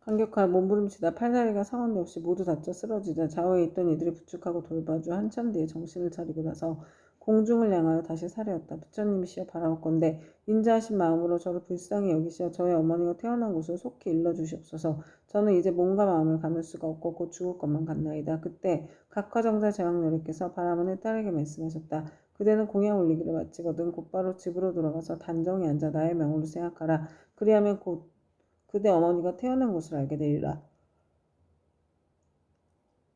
강격하여 몸부림치다 팔다리가 상언데 없이 모두 다쳐 쓰러지자 좌우에 있던 이들이 부축하고 돌봐주 한참 뒤에 정신을 차리고 나서 공중을 향하여 다시 사려었다. 부처님이시여 바라옵건대 인자하신 마음으로 저를 불쌍히 여기시어 저의 어머니가 태어난 곳을 속히 일러주시옵소서. 저는 이제 몸과 마음을 가눌 수가 없고 곧 죽을 것만 같나이다. 그때 각화정자 제왕녀리께서 바라문의 딸에게 말씀하셨다. 그대는 공양 올리기를 마치거든 곧바로 집으로 돌아가서 단정히 앉아 나의 명으로 생각하라. 그리하면 곧 그대 어머니가 태어난 곳을 알게 되리라.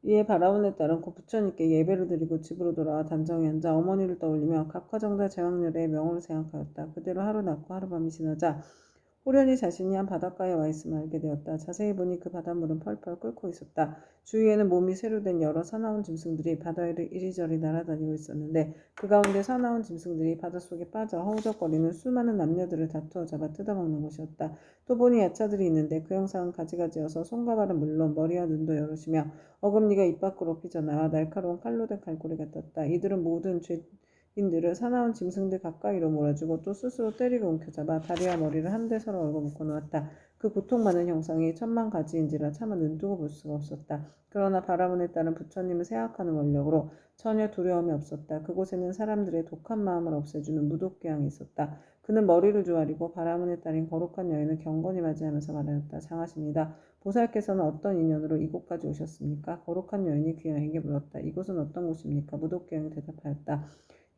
이에 바라온의 딸은 곧 부처님께 예배를 드리고 집으로 돌아와 단정히 앉아 어머니를 떠올리며 각화정자 제왕렬의 명호를 생각하였다. 그대로 하루 낮고 하룻밤이 지나자 호련히 자신이 한 바닷가에 와 있음을 알게 되었다. 자세히 보니 그 바닷물은 펄펄 끓고 있었다. 주위에는 몸이 새로 된 여러 사나운 짐승들이 바다를 이리저리 날아다니고 있었는데 그 가운데 사나운 짐승들이 바닷속에 빠져 허우적거리는 수많은 남녀들을 다투어 잡아 뜯어먹는 것이었다. 또 보니 야차들이 있는데 그 형상은 가지가지여서 손과 발은 물론 머리와 눈도 여럿이며 어금니가 입 밖으로 삐져나와 날카로운 칼로 된 갈고리 같았다. 이들은 모든 인들을 사나운 짐승들 가까이로 몰아주고 또 스스로 때리고 움켜잡아 다리와 머리를 한데 서로 얽어 묶어 놓았다. 그 고통 많은 형상이 천만 가지인지라 차마 눈뜨고 볼 수가 없었다. 그러나 바라문에 따른 부처님을 생각하는 원력으로 전혀 두려움이 없었다. 그곳에는 사람들의 독한 마음을 없애주는 무독교양이 있었다. 그는 머리를 조아리고 바라문에 따른 거룩한 여인을 경건히 맞이하면서 말하였다. 장하십니다. 보살께서는 어떤 인연으로 이곳까지 오셨습니까? 거룩한 여인이 그 여인에게 물었다. 이곳은 어떤 곳입니까? 무독교양이 대답하였다.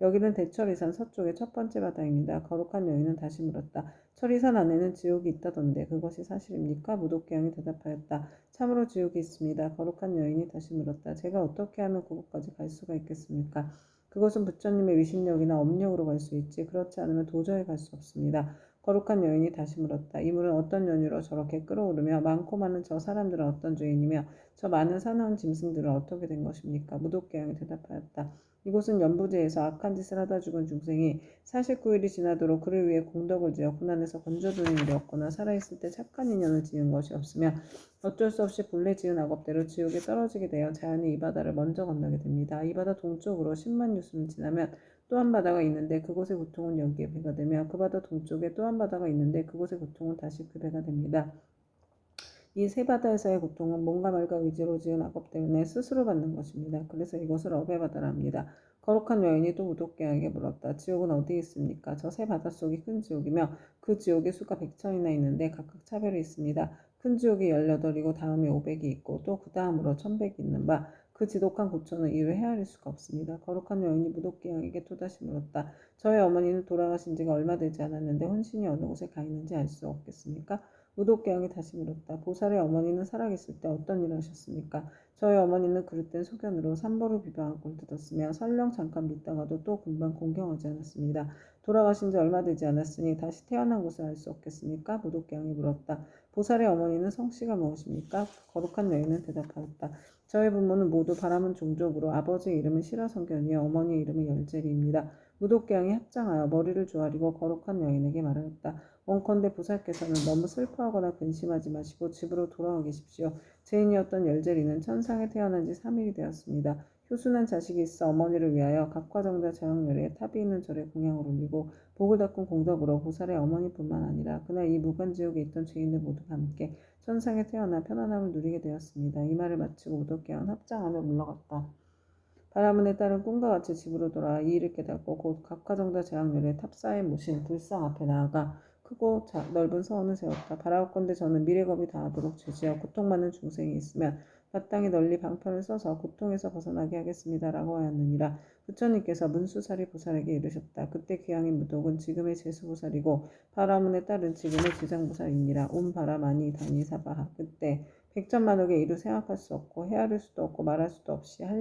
여기는 대철이산 서쪽의 첫 번째 바다입니다. 거룩한 여인은 다시 물었다. 철이산 안에는 지옥이 있다던데 그것이 사실입니까? 무독개양이 대답하였다. 참으로 지옥이 있습니다. 거룩한 여인이 다시 물었다. 제가 어떻게 하면 그곳까지 갈 수가 있겠습니까? 그것은 부처님의 위신력이나 업력으로 갈 수 있지 그렇지 않으면 도저히 갈 수 없습니다. 거룩한 여인이 다시 물었다. 이 물은 어떤 연유로 저렇게 끓어오르며 많고 많은 저 사람들은 어떤 죄인이며 저 많은 사나운 짐승들은 어떻게 된 것입니까? 무독개양이 대답하였다. 이곳은 연부제에서 악한 짓을 하다 죽은 중생이 49일이 지나도록 그를 위해 공덕을 지어 고난에서 건져주는 일이 없거나 살아있을 때 착한 인연을 지은 것이 없으며 어쩔 수 없이 본래 지은 악업대로 지옥에 떨어지게 되어 자연히 이 바다를 먼저 건너게 됩니다. 이 바다 동쪽으로 10만 유순을 지나면 또 한 바다가 있는데 그곳의 고통은 여기에 배가 되며 그 바다 동쪽에 또 한 바다가 있는데 그곳의 고통은 다시 그 배가 됩니다. 이 세 바다에서의 고통은 몸과 말과 의지로 지은 악업 때문에 스스로 받는 것입니다. 그래서 이것을 업의 바다라 합니다. 거룩한 여인이 또 무독개에게 물었다. 지옥은 어디에 있습니까? 저 세 바닷속이 큰 지옥이며 그 지옥의 수가 100천이나 있는데 각각 차별이 있습니다. 큰 지옥이 18이고 다음에 500이 있고 또 그 다음으로 1100이 있는 바 그 지독한 고초는 이루 헤아릴 수가 없습니다. 거룩한 여인이 무독개에게 또다시 물었다. 저의 어머니는 돌아가신 지가 얼마 되지 않았는데 혼신이 어느 곳에 가 있는지 알 수 없겠습니까? 무독개양이 다시 물었다. 보살의 어머니는 살아계실 때 어떤 일을 하셨습니까? 저희 어머니는 그릇된 소견으로 삼보를 비방한 꼴 뜯었으며 설령 잠깐 믿다가도 또 금방 공경하지 않았습니다. 돌아가신 지 얼마 되지 않았으니 다시 태어난 것을 알 수 없겠습니까? 무독개양이 물었다. 보살의 어머니는 성씨가 무엇입니까? 거룩한 여인은 대답하였다. 저의 부모는 모두 바람은 종족으로 아버지의 이름은 시라성견이요 어머니의 이름은 열제리입니다. 무독개양이 합장하여 머리를 조아리고 거룩한 여인에게 말하였다. 원컨대 보살께서는 너무 슬퍼하거나 근심하지 마시고 집으로 돌아와 계십시오. 죄인이었던 열제리는 천상에 태어난 지 3일이 되었습니다. 효순한 자식이 있어 어머니를 위하여 각화정자 제왕열에 탑이 있는 절에 공양을 올리고 복을 닦은 공덕으로 보살의 어머니뿐만 아니라 그날 이 무간지옥에 있던 죄인들 모두가 함께 천상에 태어나 편안함을 누리게 되었습니다. 이 말을 마치고 무독개양은 합장하며 물러갔다. 바라문에 따른 꿈과 같이 집으로 돌아와 이 일을 깨닫고 곧 각화정자 제왕열에 탑사에 모신 불상 앞에 나아가 크고 넓은 서원을 세웠다. 바라옵건대 저는 미래겁이 다하도록 죄지어 고통 많은 중생이 있으면 마땅히 널리 방편을 써서 고통에서 벗어나게 하겠습니다라고 하였느니라. 부처님께서 문수사리 보살에게 이르셨다. 그때 귀양인 무독은 지금의 제수보살이고 바라문에 따른 지금의 지장보살이니라. 온 바라마니 다니 사바하. 그때 백전만옥의 이루 생각할 수 없고 헤아릴 수도 없고 말할 수도 없이 한량